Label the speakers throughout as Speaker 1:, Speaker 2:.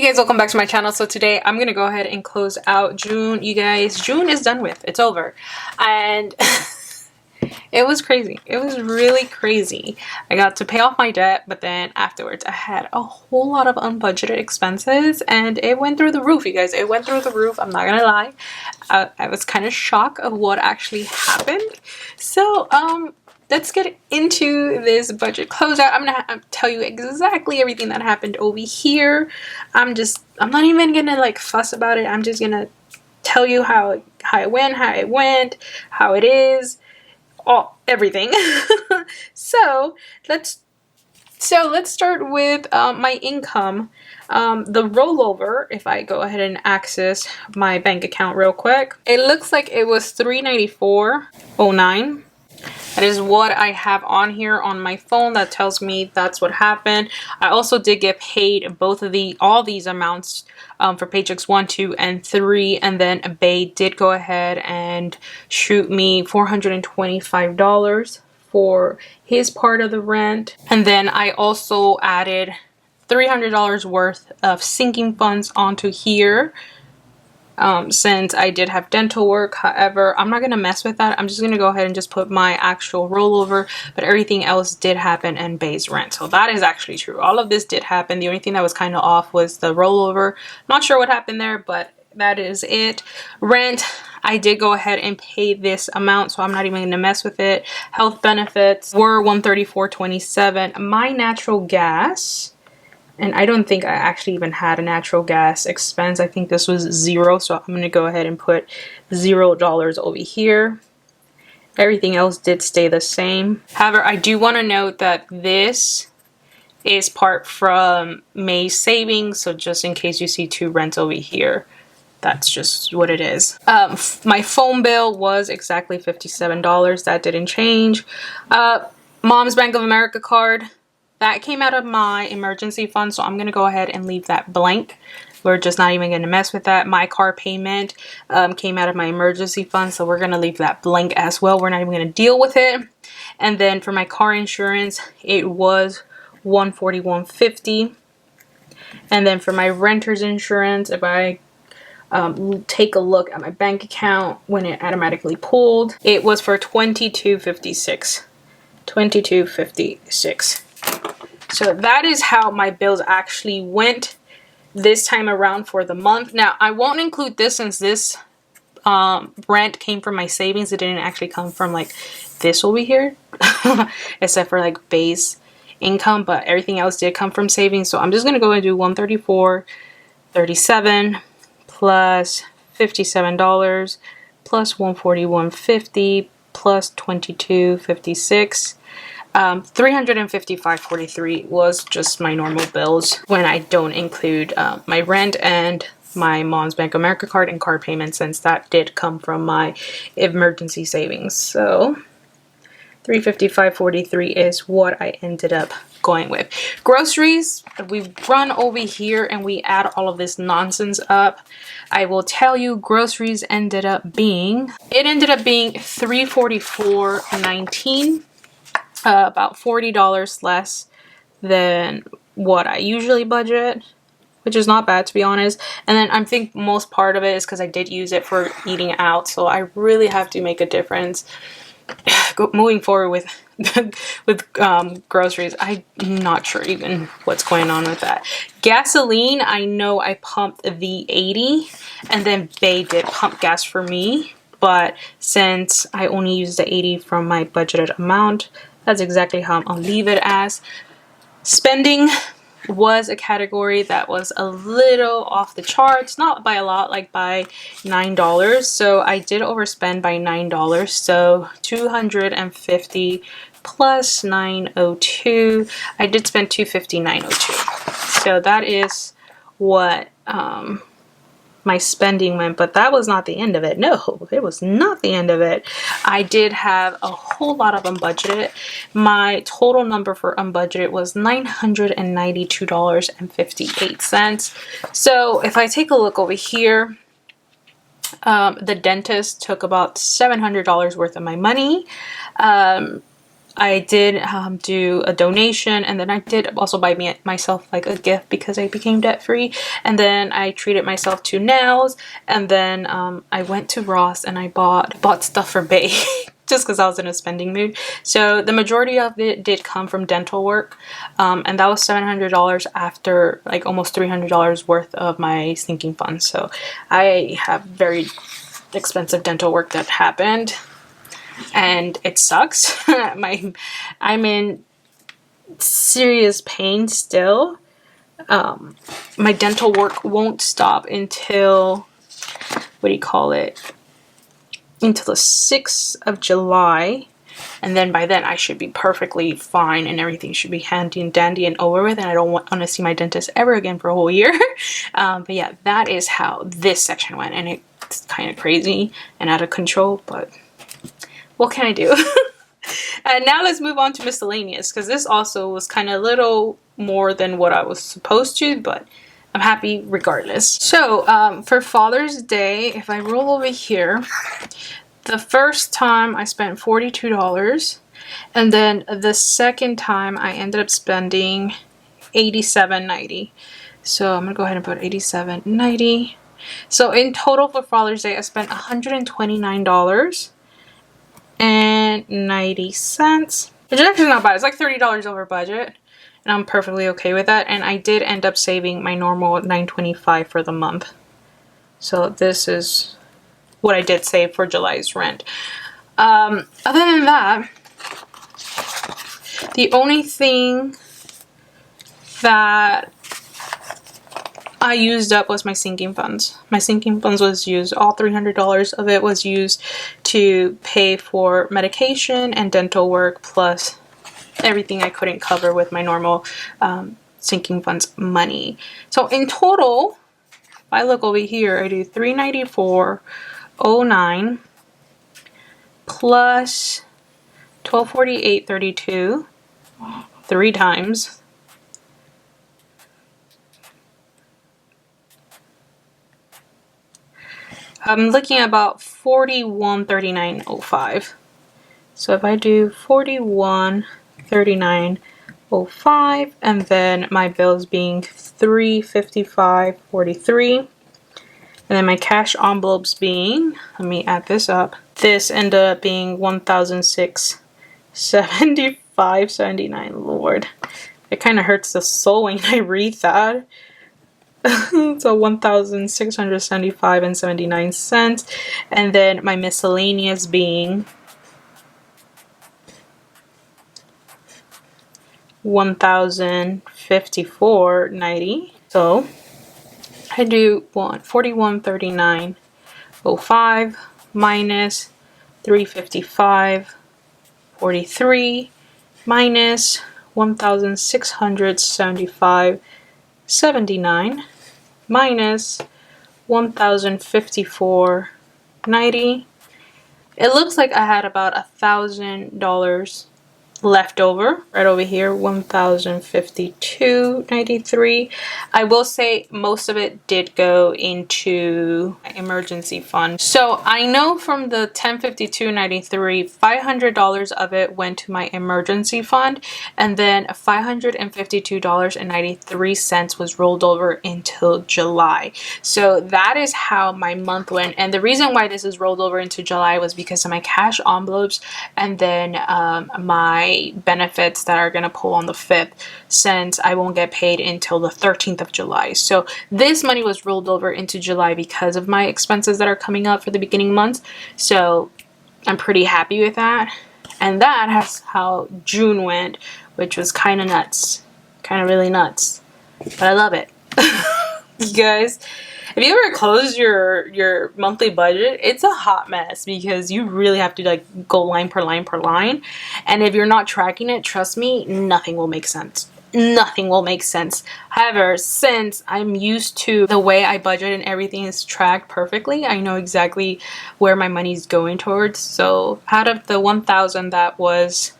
Speaker 1: Guys, welcome back to my channel. So today I'm gonna go ahead and close out June. You guys, June is done with. It's over. And it was crazy. It was really crazy. I got to pay off my debt, but then afterwards I had a whole lot of unbudgeted expenses and it went through the roof, you guys. It went through the roof. I'm not gonna lie. I was kind of shocked of what actually happened. So let's get into this budget closeout. I'm gonna tell you exactly everything that happened over here. I'm not even gonna like fuss about it. I'm just gonna tell you how it went, how it is, everything. so let's start with my income. The rollover, if I go ahead and access my bank account real quick, it looks like it was $394.09. That is what I have on here on my phone. That tells me that's what happened. I also did get paid all these amounts for paychecks 1, 2, and 3, and then Bay did go ahead and shoot me $425 for his part of the rent, and then I also added $300 worth of sinking funds onto here. Since I did have dental work. However, I'm not going to mess with that. I'm just going to go ahead and just put my actual rollover, but everything else did happen in Bay's rent. So that is actually true. All of this did happen. The only thing that was kind of off was the rollover. Not sure what happened there, but that is it. Rent, I did go ahead and pay this amount, so I'm not even going to mess with it. Health benefits were $134.27. My natural gas, and I don't think I actually even had a natural gas expense. I think this was 0, so I'm going to go ahead and put $0 over here. Everything else did stay the same. However, I do want to note that this is part from May's savings, so just in case you see 2 rents over here, that's just what it is. My phone bill was exactly $57. That didn't change. Mom's Bank of America card, that came out of my emergency fund, so I'm going to go ahead and leave that blank. We're just not even going to mess with that. My car payment came out of my emergency fund, so we're going to leave that blank as well. We're not even going to deal with it. And then for my car insurance, it was $141.50. And then for my renter's insurance, if I take a look at my bank account when it automatically pulled, it was for $22.56. $22.56. So that is how my bills actually went this time around for the month. Now, I won't include this since this rent came from my savings. It didn't actually come from like this over here, except for like base income, but everything else did come from savings. So I'm just going to go and do $134.37 plus $57 plus $141.50 plus $22.56. $355.43 was just my normal bills when I don't include my rent and my Mom's Bank of America card and car payments, since that did come from my emergency savings. So $355.43 is what I ended up going with. Groceries, we run over here and we add all of this nonsense up. I will tell you, groceries ended up being $344.19. About $40 less than what I usually budget, which is not bad, to be honest. And then I think most part of it is because I did use it for eating out, so I really have to make a difference moving forward with groceries. I'm not sure even what's going on with that. Gasoline, I know I pumped the 80, and then Bay did pump gas for me, but since I only used the 80 from my budgeted amount, that's exactly how I'll leave it as. Spending was a category that was a little off the charts, not by a lot, like by $9. So I did overspend by $9. So $250 plus $902. I did spend $259.02. So that is what my spending went, but that was not the end of it. No, it was not the end of it. I did have a whole lot of unbudgeted. My total number for unbudgeted was $992.58. So if I take a look over here, the dentist took about $700 worth of my money. I did do a donation, and then I did also buy myself like a gift because I became debt free. And then I treated myself to nails, and then I went to Ross and I bought stuff for Bay just because I was in a spending mood. So the majority of it did come from dental work, and that was $700 after like almost $300 worth of my sinking funds. So I have very expensive dental work that happened. And it sucks. I'm in serious pain still. My dental work won't stop until, what do you call it? Until the 6th of July. And then by then I should be perfectly fine and everything should be handy and dandy and over with. And I don't want to see my dentist ever again for a whole year. But yeah, that is how this section went. And it's kind of crazy and out of control, but what can I do? And now let's move on to miscellaneous, because this also was kind of a little more than what I was supposed to, but I'm happy regardless. So for Father's Day, if I roll over here, the first time I spent $42, and then the second time I ended up spending $87.90. So I'm gonna go ahead and put $87.90. So in total for Father's Day, I spent $129.90, which is actually not bad. It's like $30 over budget, and I'm perfectly okay with that. And I did end up saving my normal $9.25 for the month. So this is what I did save for July's rent. Other than that, the only thing that I used up was my sinking funds. My sinking funds was used, all $300 of it was used to pay for medication and dental work, plus everything I couldn't cover with my normal sinking funds money. So in total, if I look over here, I do $394.09 plus $1248.32 3 times. I'm looking at about $41.39.05. So if I do $41.39.05, and then my bills being $355.43, and then my cash envelopes being, let me add this up, this ended up being $1,675.79. Lord, it kind of hurts the soul when I read that. So $1,675.79, and then my miscellaneous being $1,054.90. So I do $41.39.05 minus $355.43 minus $1,675.79 minus $1,054.90. It looks like I had about $1,000 left over right over here, $1,052.93. I will say most of it did go into emergency fund. So I know from the $1,052.93, $500 of it went to my emergency fund, and then $552.93 was rolled over until July. So that is how my month went. And the reason why this is rolled over into July was because of my cash envelopes, and then my benefits that are going to pull on the 5th, since I won't get paid until the 13th of July. So this money was rolled over into July because of my expenses that are coming up for the beginning months. So I'm pretty happy with that. And that has how June went, which was kind of nuts. Kind of really nuts. But I love it. You guys, if you ever close your monthly budget, it's a hot mess because you really have to like go line per line per line. And if you're not tracking it, trust me, nothing will make sense. Nothing will make sense. However, since I'm used to the way I budget and everything is tracked perfectly, I know exactly where my money is going towards. So out of the 1,000 that was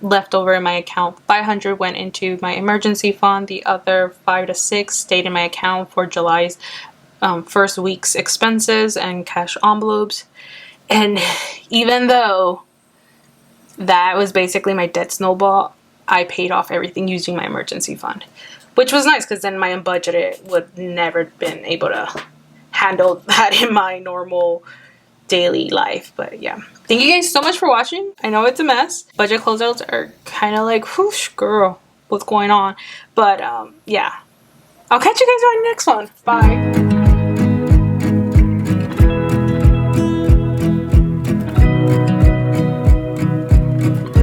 Speaker 1: left over in my account, 500 went into my emergency fund. The other 5 to 6 stayed in my account for July's first week's expenses and cash envelopes. And even though that was basically my debt snowball. I paid off everything using my emergency fund, which was nice because then my unbudgeted would never been able to handle that in my normal daily life. But yeah, thank you guys so much for watching. I know it's a mess. Budget closeouts are kind of like, whoosh, girl, what's going on? But yeah, I'll catch you guys on the next one. Bye.